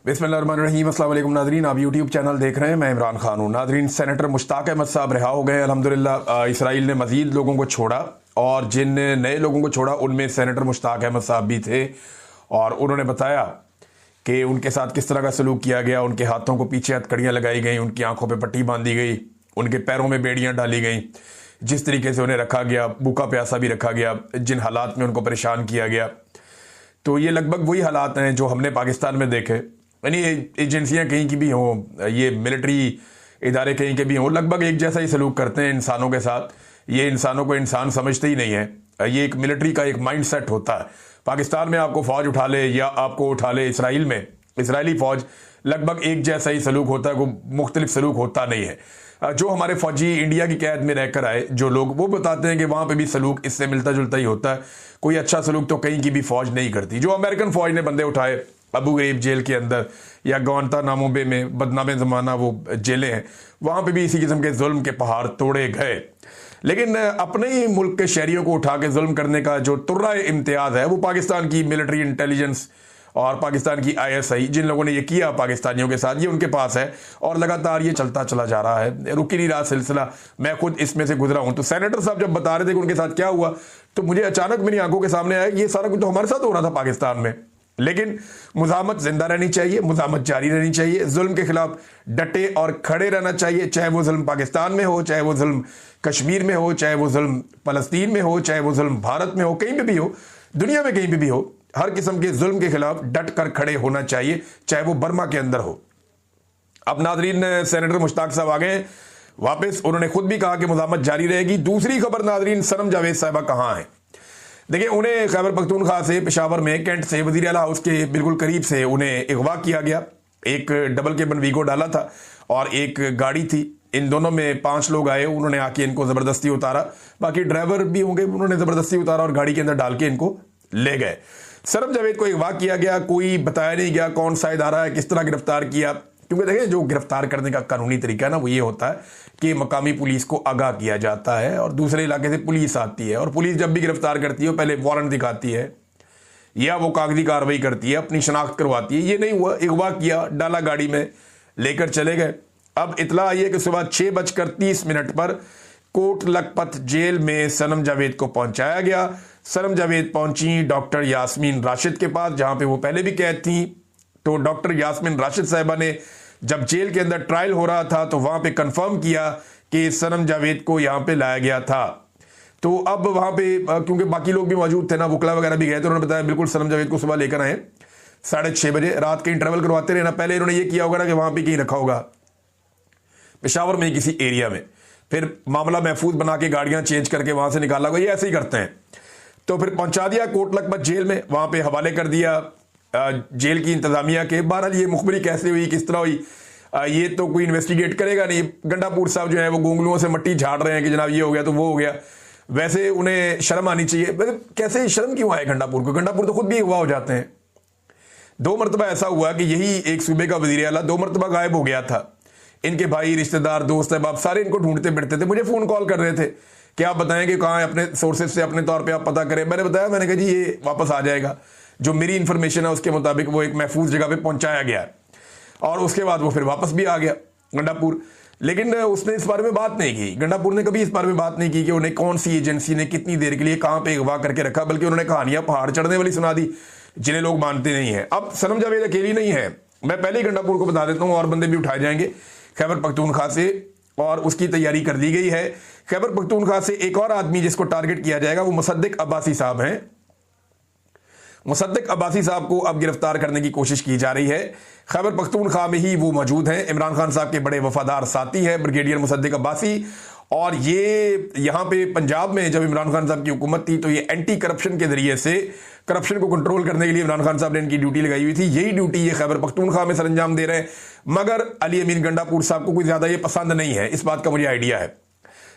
बिस्मिल्लाहिर्रहमानिर्रहीम। अस्सलाम वालेकुम नाजरीन, आप यूट्यूब चैनल देख रहे हैं। मैं इमरान खान हूँ। नाजरीन, सेनेटर मुश्ताक अहमद साहब रिहा हो गए अल्हम्दुलिल्लाह। इसराइल ने मजीद लोगों को छोड़ा और जिन नए लोगों को छोड़ा उनमें सेनेटर मुश्ताक अहमद साहब भी थे और उन्होंने बताया कि उनके साथ किस तरह का सलूक किया गया। उनके हाथों को पीछे हथकड़ियाँ लगाई गई, उनकी आंखों पर पट्टी बांधी गई, उनके पैरों में बेड़ियाँ डाली गई, जिस तरीके से उन्हें रखा गया, भूखा प्यासा भी रखा गया, जिन हालात में उनको परेशान किया गया। तो ये लगभग वही हालात हैं जो हमने पाकिस्तान में देखे। यानी एजेंसियां कहीं की भी हों, ये मिलिट्री इदारे कहीं के भी हों, लगभग एक जैसा ही सलूक करते हैं इंसानों के साथ। ये इंसानों को इंसान समझते ही नहीं है। ये एक मिलिट्री का एक माइंड सेट होता है। पाकिस्तान में आपको फौज उठा ले या आपको उठा ले इसराइल में, इसराइली फौज लगभग एक जैसा ही सलूक होता है, कोई मुख्तलिफ सलूक होता नहीं है। जो हमारे फौजी इंडिया की कैद में रहकर आए जो लोग, वो बताते हैं कि वहाँ पे भी सलूक इससे मिलता जुलता ही होता है। कोई अच्छा सलूक तो कहीं की भी फौज नहीं करती। जो अमेरिकन फौज ने बंदे उठाए अबू गरीब जेल के अंदर या ग्वांतानामो बे में, बदनामे ज़माना वो जेलें हैं, वहाँ पे भी इसी किस्म के जुल्म के पहाड़ तोड़े गए। लेकिन अपने ही मुल्क के शहरियों को उठा के जुल्म करने का जो तुर्रा इम्तियाज़ है वो पाकिस्तान की मिलिट्री इंटेलिजेंस और पाकिस्तान की ISI, जिन लोगों ने ये किया पाकिस्तानियों के साथ, ये उनके पास है और लगातार ये चलता चला जा रहा है, रुक ही नहीं रहा सिलसिला। मैं खुद इसमें से गुजरा हूं। तो सेनेटर साहब जब बता रहे थे कि उनके साथ क्या हुआ, तो मुझे अचानक मेरी आंखों के सामने आया ये सारा कुछ तो हमारे साथ हो रहा था पाकिस्तान में। लेकिन मुजामत जिंदा रहनी चाहिए, मुजामत जारी रहनी चाहिए, जुल्म के खिलाफ डटे और खड़े रहना चाहिए, चाहे वो जुल्म पाकिस्तान में हो, चाहे वो जुल्म कश्मीर में हो, चाहे वो जुल्म फलस्तीन में हो, चाहे वो जुल्म भारत में हो, कहीं पे भी हो, दुनिया में कहीं पे भी हो, हर किस्म के जुल्म के खिलाफ डट कर खड़े होना चाहिए, चाहे वो बर्मा के अंदर हो। अब नाजरीन, सेनेटर मुश्ताक साहब आ गए वापस। उन्होंने खुद भी कहा कि मुजामत जारी रहेगी। दूसरी खबर नाजरीन, सनम जावेद साहिबा कहाँ हैं? देखिए, उन्हें खैबर पख्तूनख्वा से, पेशावर में कैंट से, वजीर आला हाउस के बिल्कुल करीब से उन्हें अगवा किया गया। एक डबल केबन वीगो डाला था और एक गाड़ी थी। इन दोनों में 5 लोग आए। उन्होंने आके इनको ज़बरदस्ती उतारा, बाकी ड्राइवर भी होंगे, उन्होंने ज़बरदस्ती उतारा और गाड़ी के अंदर डाल के इनको ले गए। सनम जावेद को अगवा किया गया। कोई बताया नहीं गया कौन सा इदारा है, किस तरह गिरफ्तार किया, क्योंकि देखिए जो गिरफ्तार करने का कानूनी तरीका है ना, वो ये होता है कि मकामी पुलिस को आगाह किया जाता है और दूसरे इलाके से पुलिस आती है और पुलिस जब भी गिरफ्तार करती है वो पहले वारंट दिखाती है या वो कागजी कार्रवाई करती है, अपनी शनाख्त करवाती है। ये नहीं हुआ, अगवा किया, डाला गाड़ी में, लेकर चले गए। अब इतला आई है कि सुबह 6:30 पर कोट लखपत जेल में सनम जावेद को पहुंचाया गया। सनम जावेद पहुंची डॉक्टर यास्मीन राशिद के पास, जहां पे वो पहले भी कैद थी। तो डॉक्टर यास्मीन राशिद साहिबा ने जब जेल के अंदर ट्रायल हो रहा था तो वहां पे कंफर्म किया कि सनम जावेद को यहां पे लाया गया था। तो अब वहां पे क्योंकि बाकी लोग भी मौजूद थे ना, वकला वगैरह भी गए, तो उन्होंने बताया बिल्कुल सनम जावेद को सुबह लेकर आए 6:30 बजे। रात के इंटरवल करवाते रहे ना, पहले इन्होंने ये किया होगा ना कि वहां पे कहीं रखा होगा पेशावर में किसी एरिया में, फिर मामला महफूज बना के गाड़ियां चेंज करके वहां से निकाला होगा। ये ऐसे ही करते हैं। तो फिर पहुंचा दिया कोट लखपत जेल में, वहां पे हवाले कर दिया जेल की इंतजामिया के। बहरहाल ये मुखबरी कैसे हुई, किस तरह हुई, ये तो कोई इन्वेस्टिगेट करेगा नहीं। गंडापुर साहब जो है वो गोंगलुओं से मट्टी झाड़ रहे हैं कि जनाब ये हो गया तो वो हो गया। वैसे उन्हें शर्म आनी चाहिए। कैसे शर्म क्यों आए गंडापुर को? गंडापुर तो खुद भी अगवा हो जाते हैं। 2 मरतबा ऐसा हुआ कि यही एक सूबे का वजीर आला 2 मरतबा गायब हो गया था। इनके भाई, रिश्तेदार, दोस्त, अहबाब सारे इनको ढूंढते फिरते थे। मुझे फोन कॉल कर रहे थे कि आप बताएं कि कहाँ है, अपने सोर्सेज से अपने तौर पे आप पता करें। मैंने बताया, मैंने कहा जी ये वापस आ जाएगा। जो मेरी इंफॉर्मेशन है उसके मुताबिक वो एक महफूज जगह पे पहुंचाया गया और उसके बाद वो फिर वापस भी आ गया गंडापुर। लेकिन उसने इस बारे में बात नहीं की। गंडापुर ने कभी इस बारे में बात नहीं की कि उन्हें कौन सी एजेंसी ने कितनी देर के लिए कहाँ पे अगवा करके रखा, बल्कि उन्होंने कहानियां पहाड़ चढ़ने वाली सुना दी जिन्हें लोग मानते नहीं है। अब सनम जावेद अकेली नहीं है, मैं पहले ही गंडापुर को बता देता हूँ, और बंदे भी उठाए जाएंगे खैबर पख्तूनख्वा से और उसकी तैयारी कर दी गई है। खैबर पख्तूनख्वा से एक और आदमी जिसको टारगेट किया जाएगा वो मुसद्दिक अब्बासी साहब हैं। मुसद्दिक अब्बासी साहब को अब गिरफ्तार करने की कोशिश की जा रही है। खैबर पख्तूनख्वा में ही वो मौजूद हैं। इमरान खान साहब के बड़े वफादार साथी हैं ब्रिगेडियर मुसद्दिक अब्बासी। और ये यहाँ पे पंजाब में जब इमरान खान साहब की हुकूमत थी तो ये एंटी करप्शन के जरिए से करप्शन को कंट्रोल करने के लिए इमरान खान साहब ने इनकी ड्यूटी लगाई हुई थी। यही ड्यूटी ये खैबर पख्तूनख्वा में सरंजाम दे रहे हैं। मगर अली अमीन गंडापुर साहब को कोई ज्यादा ये पसंद नहीं है, इस बात का मुझे आइडिया है।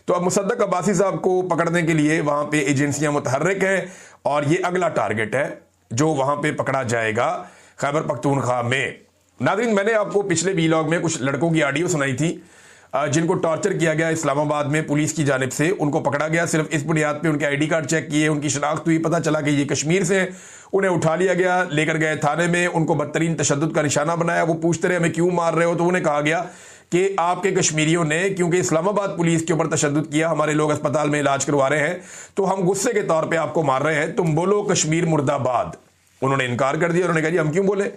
तो अब मुसद्दिक अब्बासी साहब को पकड़ने के लिए वहां पे एजेंसियां मुतहर्रिक हैं और ये अगला टारगेट है जो वहां पे पकड़ा जाएगा खैबर पख्तूनख्वा में। नाज़रीन, मैंने आपको पिछले वीलॉग में कुछ लड़कों की ऑडियो सुनाई थी जिनको टॉर्चर किया गया इस्लामाबाद में पुलिस की जानिब से। उनको पकड़ा गया सिर्फ इस बुनियाद पे, उनके ID कार्ड चेक किए, उनकी शनाख्त हुई, पता चला कि ये कश्मीर से हैं। उन्हें उठा लिया गया, लेकर गए थाने में, उनको बदतरीन तशद्दुद का निशाना बनाया। वो पूछते रहे हमें क्यों मार रहे हो, तो उन्हें कहा गया कि आपके कश्मीरियों ने क्योंकि इस्लामाबाद पुलिस के ऊपर तशद्दुद किया, हमारे लोग अस्पताल में इलाज करवा रहे हैं, तो हम गुस्से के तौर पे आपको मार रहे हैं, तुम बोलो कश्मीर मुर्दाबाद। उन्होंने इनकार कर दिया। उन्होंने कहा जी हम क्यों बोले,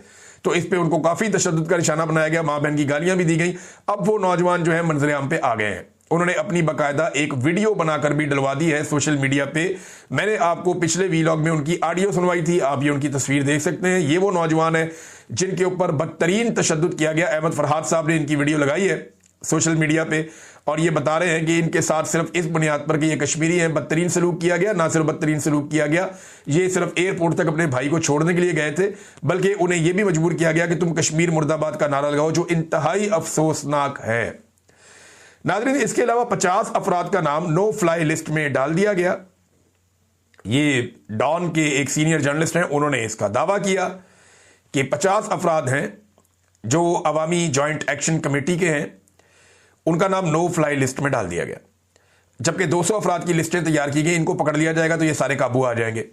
तो इस पे उनको काफी तशद्दुद का निशाना बनाया गया, मां बहन की गालियां भी दी गई। अब वो नौजवान जो है मंजर आम पे आ गए हैं। उन्होंने अपनी बाकायदा एक वीडियो बनाकर भी डलवा दी है सोशल मीडिया पे। मैंने आपको पिछले वीलॉग में उनकी ऑडियो सुनवाई थी, आप ये उनकी तस्वीर देख सकते हैं। ये वो नौजवान है जिनके ऊपर बदतरीन तशद्दुद किया गया। अहमद फरहाद साहब ने इनकी वीडियो लगाई है सोशल मीडिया पे और ये बता रहे हैं कि इनके साथ सिर्फ इस बुनियाद पर कि ये कश्मीरी हैं बदतरीन सलूक किया गया। ना सिर्फ बदतरीन सलूक किया गया, ये सिर्फ एयरपोर्ट तक अपने भाई को छोड़ने के लिए गए थे, बल्कि उन्हें यह भी मजबूर किया गया कि तुम कश्मीर मुर्दाबाद का नारा लगाओ, जो इंतहाई अफसोसनाक है। नाज़रीन, इसके अलावा 50 अफराद का नाम नो फ्लाई लिस्ट में डाल दिया गया। ये डॉन के एक सीनियर जर्नलिस्ट हैं, उन्होंने इसका दावा किया कि 50 अफराद हैं जो अवामी जॉइंट एक्शन कमेटी के हैं, उनका नाम नो फ्लाई लिस्ट में डाल दिया गया। जबकि 200 अफराद की लिस्टें तैयार की गई, इनको पकड़ लिया जाएगा तो ये सारे काबू आ जाएंगे।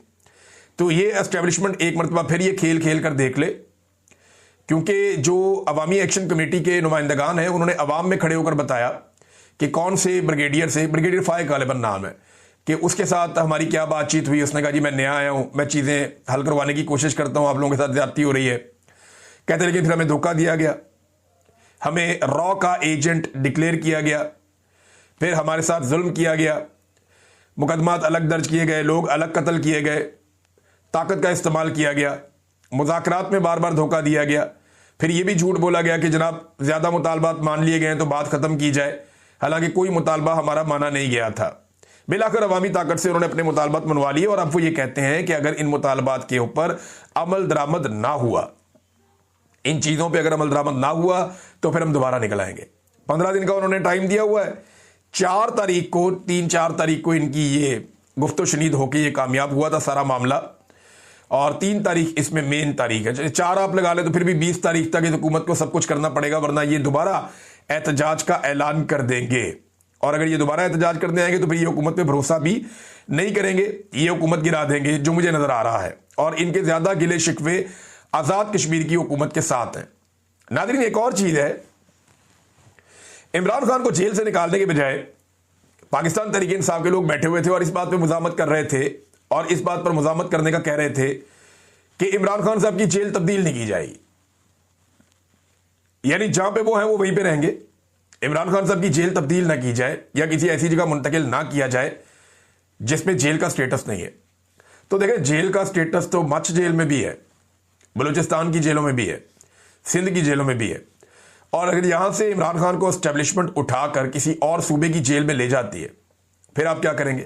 तो ये एस्टेब्लिशमेंट एक मरतबा फिर ये खेल खेल कर देख ले, क्योंकि जो अवामी एक्शन कमेटी के नुमाइंदगान हैं उन्होंने अवाम में खड़े होकर बताया कि कौन से ब्रिगेडियर फाइक गालिबन नाम है, कि उसके साथ हमारी क्या बातचीत हुई। उसने कहा जी मैं नया आया हूं, मैं चीज़ें हल करवाने की कोशिश करता हूं, आप लोगों के साथ ज्यादती हो रही है। कहते लेकिन फिर हमें धोखा दिया गया, हमें रॉ का एजेंट डिक्लेयर किया गया, फिर हमारे साथ जुल्म किया गया, मुकदमात अलग दर्ज किए गए, लोग अलग कत्ल किए गए, ताकत का इस्तेमाल किया गया, मुज़ाकरात में बार बार धोखा दिया गया, फिर यह भी झूठ बोला गया कि जनाब ज़्यादा मुतालबात मान लिए गए हैं तो बात ख़त्म की जाए, हालांकि कोई मुतालबा हमारा माना नहीं गया था। बिलाखिर अवामी ताकत से उन्होंने अपने मुतालबात मनवा लिए और अब वो ये कहते हैं कि अगर इन मुतालबात के ऊपर अमल दरामद ना हुआ, इन चीज़ों पे अगर अमल दरामद ना हुआ तो फिर हम दोबारा निकल आएंगे। 15 दिन का उन्होंने टाइम दिया हुआ है। 3-4 तारीख को इनकी ये गुफ्तो शनीद होकर ये कामयाब हुआ था सारा मामला, और 3 तारीख इसमें मेन तारीख है। 4 आप लगा ले तो फिर भी 20 तारीख तक इस हुकूमत को सब कुछ करना पड़ेगा, वरना ये दोबारा एहतजाज का ऐलान कर देंगे। और अगर ये दोबारा एहतजाज करने आएंगे तो फिर ये हुकूमत पे भरोसा भी नहीं करेंगे, ये हुकूमत गिरा देंगे, जो मुझे नजर आ रहा है। और इनके ज्यादा गिले शिकवे आजाद कश्मीर की हुकूमत के साथ हैं। नाज़रीन, एक और चीज है, इमरान खान को जेल से निकालने के बजाय पाकिस्तान तहरीक इंसाफ के लोग बैठे हुए थे और इस बात पर मुजामत कर रहे थे, और इस बात पर मुजामत करने का कह रहे थे कि इमरान खान साहब की जेल तब्दील नहीं की जाएगी, यानी जहां पे वो हैं वो वहीं पे रहेंगे। इमरान खान साहब की जेल तब्दील ना की जाए या किसी ऐसी जगह मुंतकिल ना किया जाए जिसमें जेल का स्टेटस नहीं है। तो देखें, जेल का स्टेटस तो मच जेल में भी है, बलूचिस्तान की जेलों में भी है, सिंध की जेलों में भी है। और अगर यहां से इमरान खान को एस्टेब्लिशमेंट उठाकर किसी और सूबे की जेल में ले जाती है, फिर आप क्या करेंगे?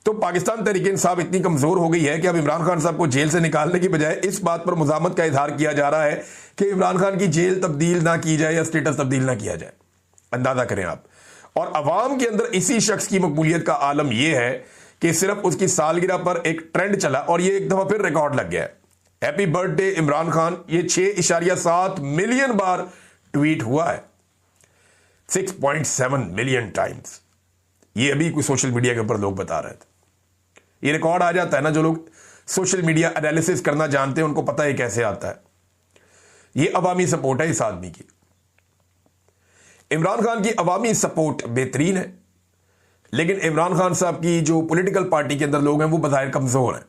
तो पाकिस्तान तहरीक इंसाफ इतनी कमजोर हो गई है कि अब इमरान खान साहब को जेल से निकालने की बजाय इस बात पर मुजामत का इजहार किया जा रहा है कि इमरान खान की जेल तब्दील ना की जाए या स्टेटस तब्दील ना किया जाए। अंदाजा करें आप। और अवाम के अंदर इसी शख्स की मकबूलियत का आलम यह है कि सिर्फ उसकी सालगिरह पर एक ट्रेंड चला और यह एक दफा फिर रिकॉर्ड लग गया है, हैप्पी बर्थडे इमरान खान। ये 6.7 मिलियन बार ट्वीट हुआ है, 6.7 मिलियन टाइम्स। ये अभी कोई सोशल मीडिया के ऊपर लोग बता रहे थे। ये रिकॉर्ड आ जाता है ना, जो लोग सोशल मीडिया एनालिसिस करना जानते हैं उनको पता है कैसे आता है। ये अवामी सपोर्ट है इस आदमी की। इमरान खान की अवामी सपोर्ट बेहतरीन है, लेकिन इमरान खान साहब की जो पॉलिटिकल पार्टी के अंदर लोग हैं वो बज़ाहिर कमजोर हैं।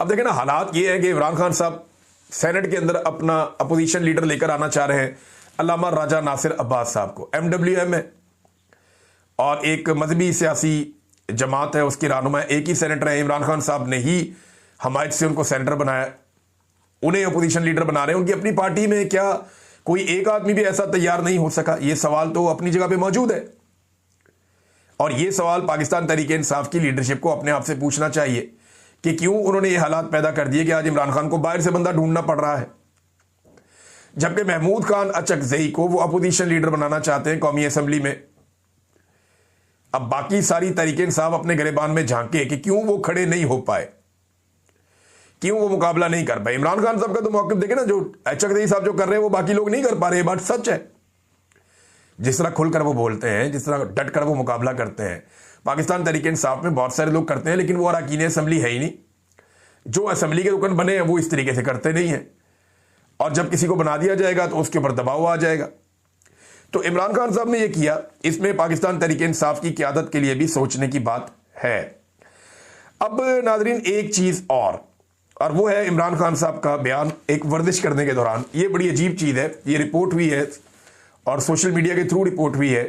अब देखें ना, हालात ये है कि इमरान खान साहब सेनेट के अंदर अपना अपोजिशन लीडर लेकर आना चाह रहे हैं, अल्लामा राजा नासिर अब्बास साहब को। MWM है और एक मजहबी सियासी जमात है, उसकी रहनुमा एक ही सेनेटर है। इमरान खान साहब ने ही हमायत से उनको सेनेटर बनाया, उन्हें अपोजिशन लीडर बना रहे हैं। उनकी अपनी पार्टी में क्या कोई एक आदमी भी ऐसा तैयार नहीं हो सका? ये सवाल तो अपनी जगह पे मौजूद है, और ये सवाल पाकिस्तान तहरीक इंसाफ की लीडरशिप को अपने आप से पूछना चाहिए कि क्यों उन्होंने ये हालात पैदा कर दिए कि आज इमरान खान को बाहर से बंदा ढूंढना पड़ रहा है, जबकि महमूद खान अचकजई को वो अपोजिशन लीडर बनाना चाहते हैं कौमी असेंबली में। अब बाकी सारी तहरीक इंसाफ अपने गिरेबान में झांके कि क्यों वो खड़े नहीं हो पाए, क्यों वो मुकाबला नहीं कर पाए। इमरान खान साहब का तो मौक़िफ़ देखे ना, जो अचकजई साहब जो कर रहे हैं वो बाकी लोग नहीं कर पा रहे। ये बात सच है। जिस तरह खुलकर वो बोलते हैं, जिस तरह डट कर वो मुकाबला करते हैं, पाकिस्तान तहरीक इंसाफ में बहुत सारे लोग करते हैं, लेकिन वो अरकान असेंबली है ही नहीं। जो असेंबली के रुकन बने हैं वो इस तरीके से करते नहीं हैं, और जब किसी को बना दिया जाएगा तो उसके ऊपर दबाव आ जाएगा। तो इमरान खान साहब ने ये किया, इसमें पाकिस्तान तहरीक इंसाफ की क़यादत के लिए भी सोचने की बात है। अब नाजरीन एक चीज़ और वो है इमरान खान साहब का बयान एक वर्जिश करने के दौरान। ये बड़ी अजीब चीज़ है, ये रिपोर्ट हुई है और सोशल मीडिया के थ्रू रिपोर्ट हुई है।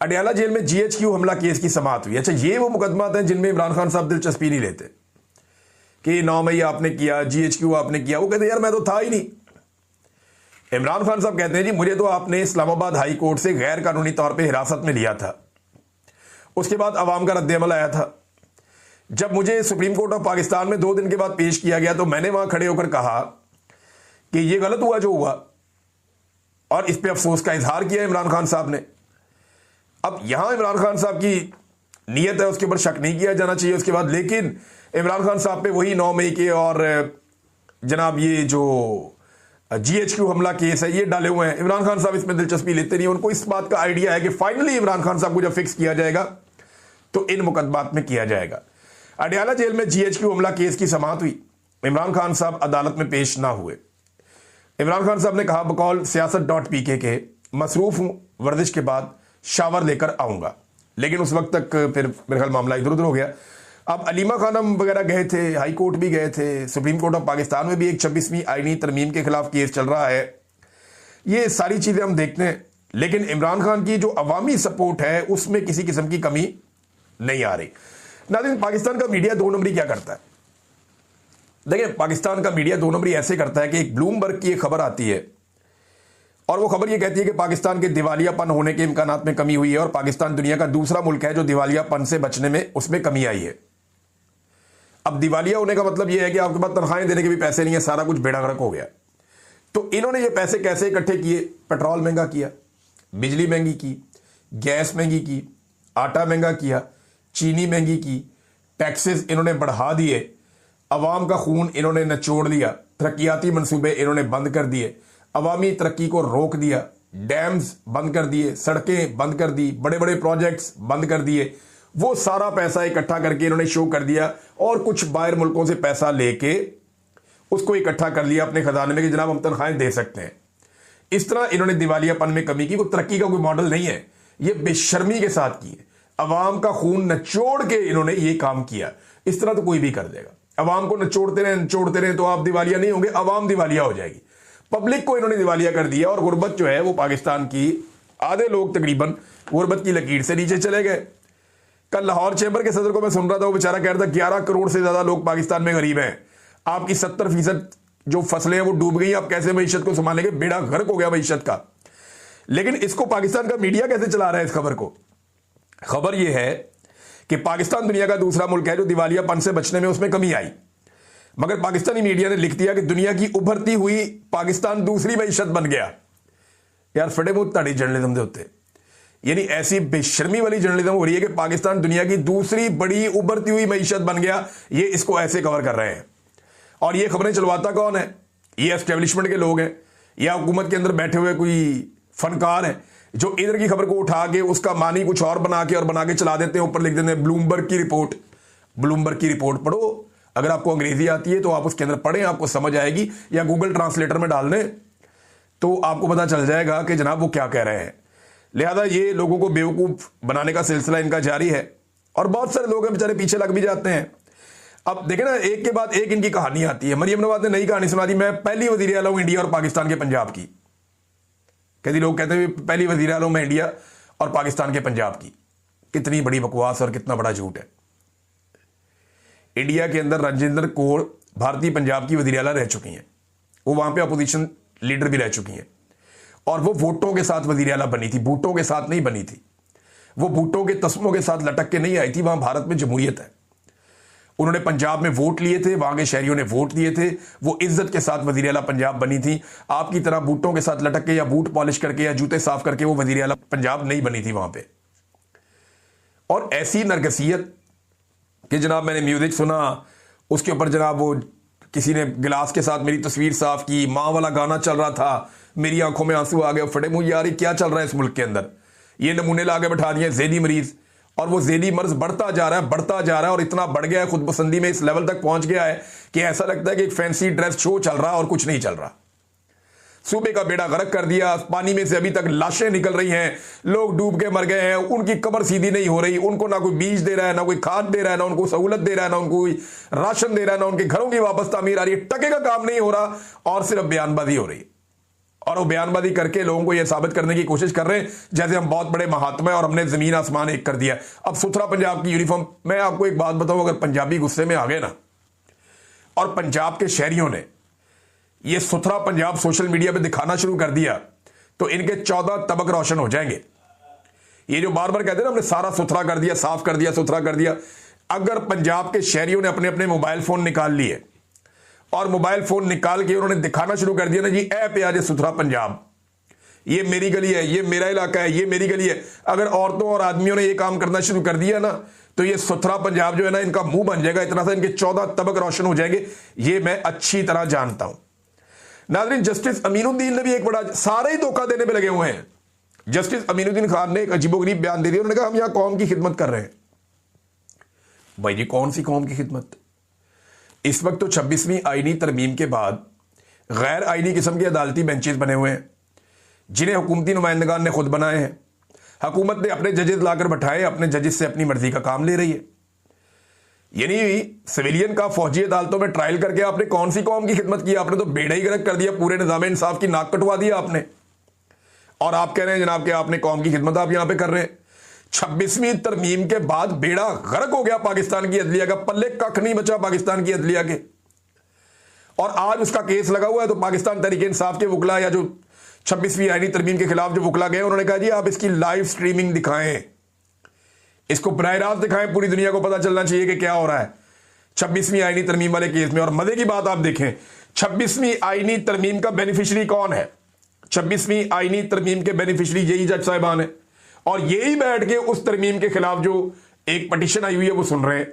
अडयाला जेल में GHQ हमला केस की समाअत हुई। अच्छा, ये वो मुकदमात हैं जिनमें इमरान खान साहब दिलचस्पी नहीं लेते कि 9 मई आपने किया, GHQ आपने किया। वो कहते यार मैं तो था ही नहीं। इमरान खान साहब कहते हैं जी मुझे तो आपने इस्लामाबाद हाई कोर्ट से गैर कानूनी तौर पे हिरासत में लिया था, उसके बाद अवाम का रद्द-ए-अमल आया था। जब मुझे सुप्रीम कोर्ट ऑफ पाकिस्तान में 2 दिन के बाद पेश किया गया तो मैंने वहां खड़े होकर कहा कि ये गलत हुआ जो हुआ, और इस पे अफसोस का इजहार किया इमरान खान साहब ने। अब यहां इमरान खान साहब की नीयत है, उसके ऊपर शक नहीं किया जाना चाहिए उसके बाद, लेकिन इमरान खान साहब पे वही 9 मई के और जनाब ये जो GHQ हमला केस है ये डाले हुए हैं। इमरान खान साहब इसमें दिलचस्पी लेते नहीं, उनको इस बात का आइडिया है कि फाइनली इमरान खान साहब को जब फिक्स किया जाएगा तो इन मुकदमात में किया जाएगा। अडयाला जेल में GHQ हमला केस की समाअत हुई, इमरान खान साहब अदालत में पेश ना हुए। इमरान खान साहब ने कहा बकौल siyaset.pk के मसरूफ हूं, वर्जिश के बाद शावर लेकर आऊंगा, लेकिन उस वक्त तक फिर मेरे ख्याल मामला इधर उधर हो गया। अब अलीमा खानम वगैरह गए थे, हाई कोर्ट भी गए थे, सुप्रीम कोर्ट ऑफ पाकिस्तान में भी एक 26वीं आईनी तरमीम के खिलाफ केस चल रहा है। ये सारी चीजें हम देखते हैं, लेकिन इमरान खान की जो अवामी सपोर्ट है उसमें किसी किस्म की कमी नहीं आ रही। नाज़रीन, पाकिस्तान का मीडिया 2 नंबरी क्या करता है? देखिए, पाकिस्तान का मीडिया 2 नंबरी ऐसे करता है कि एक ब्लूमबर्ग की एक खबर आती है और वो खबर ये कहती है कि पाकिस्तान के दिवालियापन होने के इम्कानात में कमी हुई है और पाकिस्तान दुनिया का दूसरा मुल्क है जो दिवालियापन से बचने में उसमें कमी आई है। अब दिवालिया होने का मतलब यह है कि आपके पास तनख्वाहें देने के भी पैसे नहीं है, सारा कुछ बेड़ागर्क हो गया। तो इन्होंने ये पैसे कैसे इकट्ठे किए? पेट्रोल महंगा किया, बिजली महंगी की, गैस महंगी की, आटा महंगा किया, चीनी महंगी की, टैक्सेस इन्होंने बढ़ा दिए, अवाम का खून इन्होंने निचोड़ लिया, तरक्याती मंसूबे इन्होंने बंद कर दिए, अवामी तरक्की को रोक दिया, डैम्स बंद कर दिए, सड़कें बंद कर दी, बड़े बड़े प्रोजेक्ट्स बंद कर दिए। वो सारा पैसा इकट्ठा करके इन्होंने शो कर दिया और कुछ बाहर मुल्कों से पैसा लेके उसको इकट्ठा कर लिया अपने खजाने में कि जनाब हम तनख्वाहें दे सकते हैं। इस तरह इन्होंने दिवालियापन में कमी की। कोई तरक्की का कोई मॉडल नहीं है, ये बेशर्मी के साथ की है। अवाम का खून नचोड़ के इन्होंने ये काम किया। इस तरह तो कोई भी कर देगा। अवाम को नचोड़ते रहे तो आप दिवालिया नहीं होंगे, अवाम दिवालिया हो जाएगी। पब्लिक को इन्होंने दिवालिया कर दिया और गुर्बत जो है वो पाकिस्तान की आधे लोग तकरीबन गुर्बत की लकीर से नीचे चले गए। कल लाहौर चैम्बर के सदर को मैं सुन रहा था, वो बेचारा कह रहा था 11 करोड़ से ज्यादा लोग पाकिस्तान में गरीब हैं, आपकी 70% जो फसलें हैं वो डूब गई, आप कैसे मईशत को संभालेंगे? बेड़ा गर्क हो गया मईशत का। लेकिन इसको पाकिस्तान का मीडिया कैसे चला रहा है इस खबर को? खबर यह है कि पाकिस्तान दुनिया का दूसरा मुल्क है जो दिवालियापन से बचने में उसमें कमी आई, मगर पाकिस्तानी मीडिया ने लिख दिया कि दुनिया की उभरती हुई पाकिस्तान दूसरी मईशत बन गया। यार फटे मुंह ताड़ी जर्नलिज्म के उत्ते, यानी ऐसी बेशर्मी वाली जर्नलिज्म हो रही है कि पाकिस्तान दुनिया की दूसरी बड़ी उभरती हुई मईशत बन गया। ये इसको ऐसे कवर कर रहे हैं और ये खबरें चलवाता कौन है? ये एस्टेब्लिशमेंट के लोग हैं या हुकूमत के अंदर बैठे हुए कोई फनकार हैं जो इधर की खबर को उठा के उसका मानी कुछ और बना के चला देते हैं, ऊपर लिख देते हैं ब्लूमबर्ग की रिपोर्ट। ब्लूमबर्ग की रिपोर्ट पढ़ो, अगर आपको अंग्रेजी आती है तो आप उसके अंदर पढ़ें, आपको समझ आएगी, या गूगल ट्रांसलेटर में डाल दें तो आपको पता चल जाएगा कि जनाब वो क्या कह रहे हैं। लिहाजा ये लोगों को बेवकूफ बनाने का सिलसिला इनका जारी है और बहुत सारे लोग बेचारे पीछे लग भी जाते हैं। अब देखें ना, एक के बाद एक इनकी कहानी आती है। मरियम नवाज ने नई कहानी सुना दी, मैं पहली वजीर आला हूं इंडिया और पाकिस्तान के पंजाब की। कई लोग कहते हैं पहली वजीर आला हूं मैं इंडिया और पाकिस्तान के पंजाब की। कितनी बड़ी बकवास और कितना बड़ा झूठ है। इंडिया के अंदर रजिंदर कौर भारतीय पंजाब की वजीर आला रह चुकी हैं, वो वहां पे अपोजिशन लीडर भी रह चुकी हैं और वो वोटों के साथ वजीर आला बनी थी, बूटों के साथ नहीं बनी थी। वो बूटों के तस्मों के साथ लटक के नहीं आई थी। वहां भारत में जमहूरियत है। उन्होंने पंजाब में वोट लिए थे, वहां के शहरियों ने वोट दिए थे, वो इज्जत के साथ वजीर आला पंजाब बनी थी। आपकी तरह बूटों के साथ लटक के या बूट पॉलिश करके या जूते साफ करके वो वजीर आला पंजाब नहीं बनी थी वहां पे। और ऐसी नरगसियत कि जनाब मैंने म्यूजिक सुना, उसके ऊपर जनाब वो किसी ने गिलास के साथ मेरी तस्वीर साफ की, माँ वाला गाना चल रहा था, मेरी आंखों में आंसू आ गए। फटे मुंह यार क्या चल रहा है इस मुल्क के अंदर? ये नमूने ला के बैठा दिए ज़हनी मरीज और वो ज़ेली मर्ज बढ़ता जा रहा है, बढ़ता जा रहा है, और इतना बढ़ गया है, खुद पसंदी में इस लेवल तक पहुंच गया है कि ऐसा लगता है कि एक फैंसी ड्रेस शो चल रहा है और कुछ नहीं चल रहा। सूबे का बेड़ा गर्क कर दिया, पानी में से अभी तक लाशें निकल रही हैं, लोग डूब के मर गए हैं, उनकी कब्र सीधी नहीं हो रही, उनको ना कोई बीज दे रहा है, ना कोई खाद दे रहा है, ना उनको सहूलत दे रहा है, ना उनको राशन दे रहा है, ना उनके घरों की वापस तामीर आ रही है, टके का काम नहीं हो रहा, और सिर्फ बयानबाजी हो रही है। और वो बयानबाजी करके लोगों को यह साबित करने की कोशिश कर रहे हैं जैसे हम बहुत बड़े महात्मा हैं और हमने जमीन आसमान एक कर दिया। अब सुथरा पंजाब की यूनिफॉर्म, मैं आपको एक बात बताऊं, अगर पंजाबी गुस्से में आ गए ना और पंजाब के शहरियों ने ये सुथरा पंजाब सोशल मीडिया पे दिखाना शुरू कर दिया तो इनके 14 तबक रोशन हो जाएंगे। ये जो बार बार कहते हैं ना हमने सारा सुथरा कर दिया, साफ कर दिया, सुथरा कर दिया, अगर पंजाब के शहरियों ने अपने अपने मोबाइल फोन निकाल लिए और मोबाइल फोन निकाल के उन्होंने दिखाना शुरू कर दिया ना, जी ऐ पे आज सुथरा पंजाब, ये मेरी गली है, ये मेरा इलाका है, ये मेरी गली है, अगर औरतों और आदमियों ने ये काम करना शुरू कर दिया ना तो ये सुथरा पंजाब जो है ना इनका मुंह बन जाएगा, इतना सा इनके 14 तबक रोशन हो जाएंगे, ये मैं अच्छी तरह जानता हूं। नाज़रीन, जस्टिस अमीनुद्दीन ने भी एक बड़ा, सारे ही धोखा देने पे लगे हुए हैं। जस्टिस अमीनुद्दीन खान ने एक अजीबोगरीब बयान दे दिया, उन्होंने कहा हम यहां कौम की खिदमत कर रहे हैं। भाई जी कौन सी कौम की खिदमत? इस वक्त तो 26वीं आईनी तरमीम के बाद गैर आईनी किस्म के अदालती बेंचेस बने हुए हैं जिन्हें हुकूमती नुमाइंदगान ने खुद बनाए हैं। हुकूमत ने अपने जजेस लाकर बैठाए, अपने जजेस से अपनी मर्जी का काम ले रही है। यानी सिविलियन का फौजी अदालतों में ट्रायल करके आपने कौन सी कौम की खिदमत की? आपने तो बेड़ा ही गर्क कर दिया, पूरे निजाम इंसाफ की नाक कटवा दिया आपने। और आप कह रहे हैं जनाब कि आपने कौम की खिदमत आप यहां पे कर रहे हैं। 26वीं तरमीम के बाद बेड़ा गर्क हो गया पाकिस्तान की अदलिया का, पल्ले कख नहीं बचा पाकिस्तान की अदलिया के। और आज उसका केस लगा हुआ है तो पाकिस्तान तहरीक इंसाफ के वकला या जो 26वीं आईनी तरमीम के खिलाफ जो वकला गए उन्होंने कहा जी आप इसकी लाइव स्ट्रीमिंग दिखाएं, इसको बराह रास्त दिखाएं, पूरी दुनिया को पता चलना चाहिए कि क्या हो रहा है 26वीं आईनी तरमीम वाले केस में। और मजे की बात आप देखें, 26वीं आईनी तरमीम का बेनिफिशरी कौन है? 26वीं आईनी तरमीम के बेनिफिशरी यही जज साहिबान है, और यही बैठ के उस तरमीम के खिलाफ जो एक पटिशन आई हुई है वो सुन रहे हैं।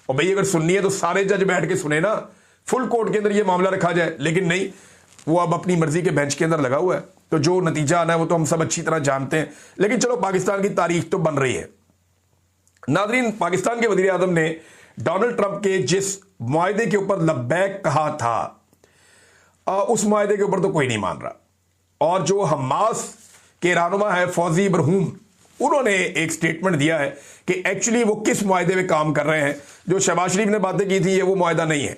और भाई अगर सुननी है तो सारे जज बैठ के सुने ना, फुल कोर्ट के अंदर ये मामला रखा जाए, लेकिन नहीं, वो अब अपनी मर्जी के बेंच के अंदर लगा हुआ है। तो जो नतीजा आना है वो तो हम सब अच्छी तरह जानते हैं, लेकिन चलो पाकिस्तान की तारीख तो बन रही है। नाज़रीन, पाकिस्तान के वज़ीर आज़म ने डोनाल्ड ट्रंप के जिस मुआहदे के ऊपर लब्बैक कहा था उस मुआहदे के ऊपर तो कोई नहीं मान रहा। और जो हमास के रहनुमा है फौजी इब्राहिम, उन्होंने एक स्टेटमेंट दिया है कि एक्चुअली वो किस मुआहदे पे काम कर रहे हैं। जो शहबाज शरीफ ने बातें की थी ये वो मुआहदा नहीं है,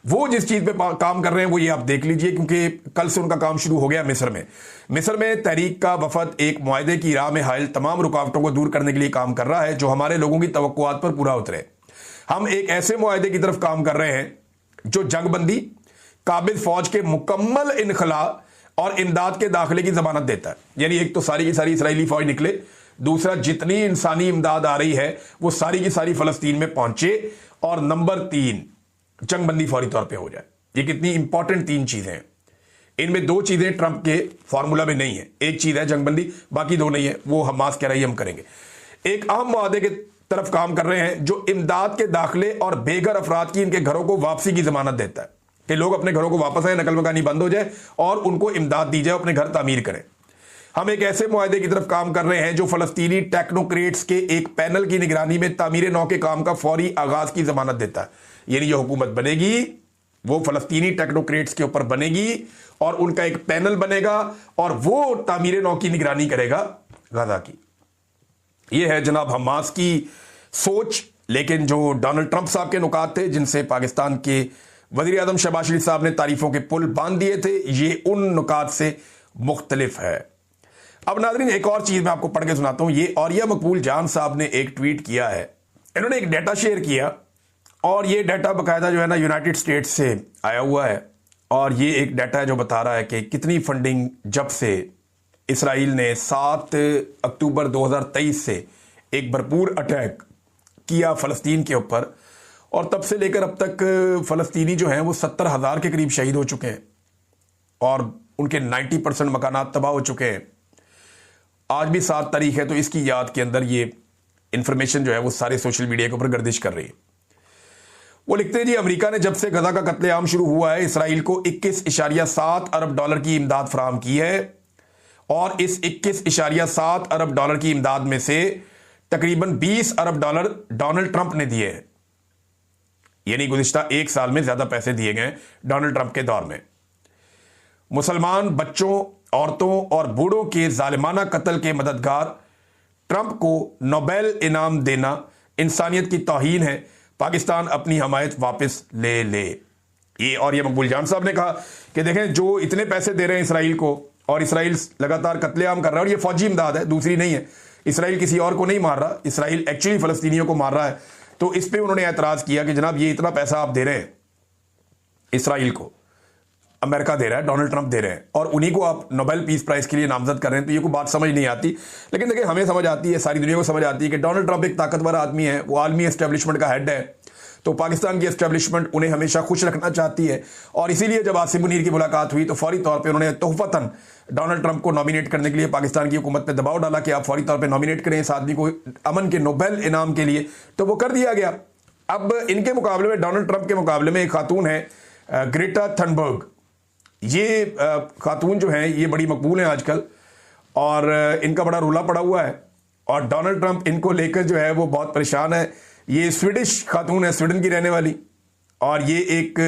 वो जिस चीज पे काम कर रहे हैं वो ये आप देख लीजिए, क्योंकि कल से उनका काम शुरू हो गया मिस्र में। मिस्र में तहरीक का वफद एक मुआहदे की राह में हायल तमाम रुकावटों को दूर करने के लिए काम कर रहा है जो हमारे लोगों की तवक्कुआत पर पूरा उतरे। हम एक ऐसे मुआहदे की तरफ काम कर रहे हैं जो जंगबंदी, काबिल फौज के मुकम्मल इनखला और इमदाद के दाखिले की जमानत देता है। यानी एक तो सारी की सारी इसराइली फौज निकले, दूसरा जितनी इंसानी इमदाद आ रही है वो सारी की सारी फलस्तीन में पहुंचे, और नंबर 3 जंगबंदी फौरी तौर पे हो जाए। ये कितनी इंपॉर्टेंट 3 चीजें हैं। इनमें 2 चीजें ट्रंप के फॉर्मूला में नहीं है, एक चीज है जंगबंदी, बाकी 2 नहीं है। वो हमास कह रही है हम करेंगे। एक अहम मुआहदे के तरफ काम कर रहे हैं जो इमदाद के दाखिले और बेघर अफराद की इनके घरों को वापसी की जमानत देता है कि लोग अपने घरों को वापस आए, नकल मकानी बंद हो जाए और उनको इमदाद दी जाए, अपने घर तामीर करें। हम एक ऐसे मुआहदे की तरफ काम कर रहे हैं जो फलस्तीनी टेक्नोक्रेट्स के एक पैनल की निगरानी में तामीर नौ के काम का फौरी आगाज की जमानत देता है। यानी जो हुकूमत बनेगी वो फलस्तीनी टेक्नोक्रेट्स के ऊपर बनेगी और उनका एक पैनल बनेगा और वो तामीर नौ की निगरानी करेगा गाजा की। यह है जनाब हमास की सोच। लेकिन जो डोनाल्ड ट्रंप साहब के नुकात थे जिनसे पाकिस्तान के वज़ीर आज़म शहबाज शरीफ साहब ने तारीफों के पुल बांध दिए थे, ये उन नुकात से मुख्तलिफ है। अब नाज़रीन एक और चीज मैं आपको पढ़ के सुनाता हूं। ये औरिया मकबूल जान साहब ने एक ट्वीट किया है, इन्होंने एक डाटा शेयर किया और ये डाटा बाकायदा जो है ना यूनाइटेड स्टेट्स से आया हुआ है। और ये एक डाटा है जो बता रहा है कि कितनी फंडिंग जब से इसराइल ने 7 अक्टूबर 2023 से एक भरपूर अटैक किया फ़लस्तीन के ऊपर, और तब से लेकर अब तक फ़लस्तीनी जो हैं वो 70,000 के करीब शहीद हो चुके हैं और उनके 90% मकानात तबाह हो चुके हैं। आज भी 7 तारीख है तो इसकी याद के अंदर ये इंफॉर्मेशन जो है वो सारे सोशल मीडिया के ऊपर गर्दिश कर रही है। वो लिखते हैं जी अमेरिका ने जब से गजा का कत्लेआम शुरू हुआ है इसराइल को 21.7 अरब डॉलर की इमदाद फराहम की है और इस 21.7 अरब डॉलर की इमदाद में से तकरीबन 20 अरब डॉलर डोनाल्ड ट्रंप ने दिए हैं। यानी गुज़िश्ता एक साल में ज्यादा पैसे दिए गए डोनाल्ड ट्रंप के दौर में। मुसलमान बच्चों, औरतों और बूढ़ों के जालिमाना कत्ल के मददगार ट्रंप को नोबेल इनाम देना इंसानियत की तौहीन है। पाकिस्तान अपनी हमायत वापस ले ले। ये मकबूल जान साहब ने कहा कि देखें, जो इतने पैसे दे रहे हैं इसराइल को, और इसराइल लगातार कत्लेआम कर रहा है, और ये फौजी इमदाद है, दूसरी नहीं है। इसराइल किसी और को नहीं मार रहा, इसराइल एक्चुअली फलस्तीनियों को मार रहा है। तो इस पे उन्होंने एतराज किया कि जनाब ये इतना पैसा आप दे रहे हैं इसराइल को, अमेरिका दे रहा है, डोनाल्ड ट्रंप दे रहे हैं, और उन्हीं को आप नोबेल पीस प्राइज के लिए नामजद कर रहे हैं। तो ये कोई बात समझ नहीं आती। लेकिन देखिए, हमें समझ आती है, सारी दुनिया को समझ आती है कि डोनाल्ड ट्रंप एक ताकतवर आदमी है, वो आलमी एस्टेब्लिशमेंट का हेड है। तो पाकिस्तान की एस्टेब्लिशमेंट उन्हें हमेशा खुश रखना चाहती है, और इसीलिए जब आसिम मुनीर की मुलाकात हुई तो फौरी तौर पे उन्होंने तोहफतन डोनाल्ड ट्रंप को नॉमिनेट करने के लिए पाकिस्तान की हुकूमत पे दबाव डाला कि आप फौरी तौर पे नॉमिनेट करें इस आदमी को अमन के नोबेल इनाम के लिए। तो वो कर दिया गया। अब इनके मुकाबले में, डोनाल्ड ट्रंप के मुकाबले में एक खातून है ग्रेटा थनबर्ग। ये खातून जो है ये बड़ी मकबूल है आजकल, और इनका बड़ा रूला पड़ा हुआ है, और डोनाल्ड ट्रंप इनको लेकर जो है वो बहुत परेशान है। ये स्वीडिश खातून है, स्वीडन की रहने वाली, और ये एक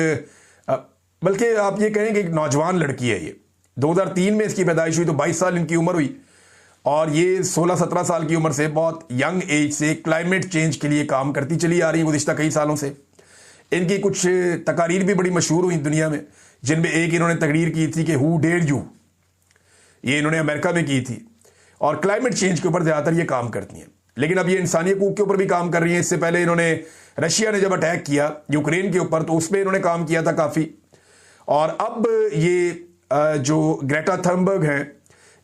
बल्कि आप ये कहें कि एक नौजवान लड़की है। ये 2003 में इसकी पैदाइश हुई, तो 22 साल इनकी उम्र हुई, और ये 16-17 साल की उम्र से बहुत यंग एज से क्लाइमेट चेंज के लिए काम करती चली आ रही है गुज़िश्ता कई सालों से। इनकी कुछ तकारीर भी बड़ी मशहूर हुई दुनिया में, जिनमें एक इन्होंने तकरीर की थी कि हु डेयर यू, ये इन्होंने अमेरिका में की थी, और क्लाइमेट चेंज के ऊपर ज़्यादातर ये काम करती हैं। लेकिन अब ये इंसानी हकूक़ के ऊपर भी काम कर रही हैं। इससे पहले इन्होंने, रशिया ने जब अटैक किया यूक्रेन के ऊपर, तो उसमें इन्होंने काम किया था काफ़ी। और अब ये जो ग्रेटा थनबर्ग हैं,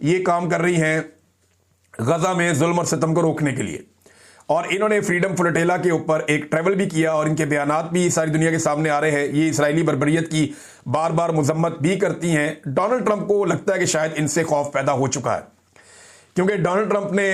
ये काम कर रही हैं गजा में जुल्म और सितम को रोकने के लिए, और इन्होंने फ्रीडम फ्लोटेला के ऊपर एक ट्रैवल भी किया, और इनके बयानात भी सारी दुनिया के सामने आ रहे हैं। ये इसराइली बर्बरियत की बार बार मजम्मत भी करती हैं। डोनाल्ड ट्रंप को लगता है कि शायद इनसे खौफ पैदा हो चुका है, क्योंकि डोनाल्ड ट्रंप ने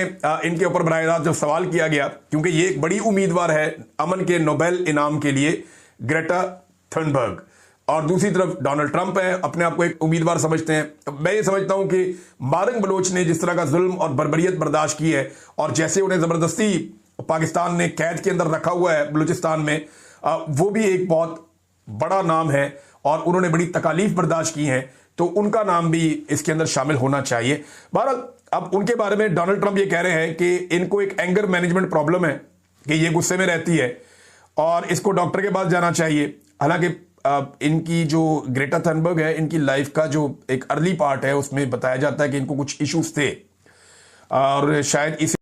इनके ऊपर बराह रास्त जब सवाल किया गया, क्योंकि ये एक बड़ी उम्मीदवार है अमन के नोबेल इनाम के लिए, ग्रेटा थनबर्ग, और दूसरी तरफ डोनाल्ड ट्रंप है, अपने आप को एक उम्मीदवार समझते हैं। मैं ये समझता हूं कि मारंग बलोच ने जिस तरह का जुल्म और बर्बरियत बर्दाश्त की है, और जैसे उन्हें जबरदस्ती पाकिस्तान ने कैद के अंदर रखा हुआ है बलूचिस्तान में, वो भी एक बहुत बड़ा नाम है, और उन्होंने बड़ी तकालीफ बर्दाश्त की हैं, तो उनका नाम भी इसके अंदर शामिल होना चाहिए। बहरहाल, अब उनके बारे में डोनाल्ड ट्रंप ये कह रहे हैं कि इनको एक एंगर मैनेजमेंट प्रॉब्लम है, कि ये गुस्से में रहती है और इसको डॉक्टर के पास जाना चाहिए। हालांकि इनकी जो ग्रेटा थनबर्ग है, इनकी लाइफ का जो एक अर्ली पार्ट है उसमें बताया जाता है कि इनको कुछ इश्यूज थे, और शायद इस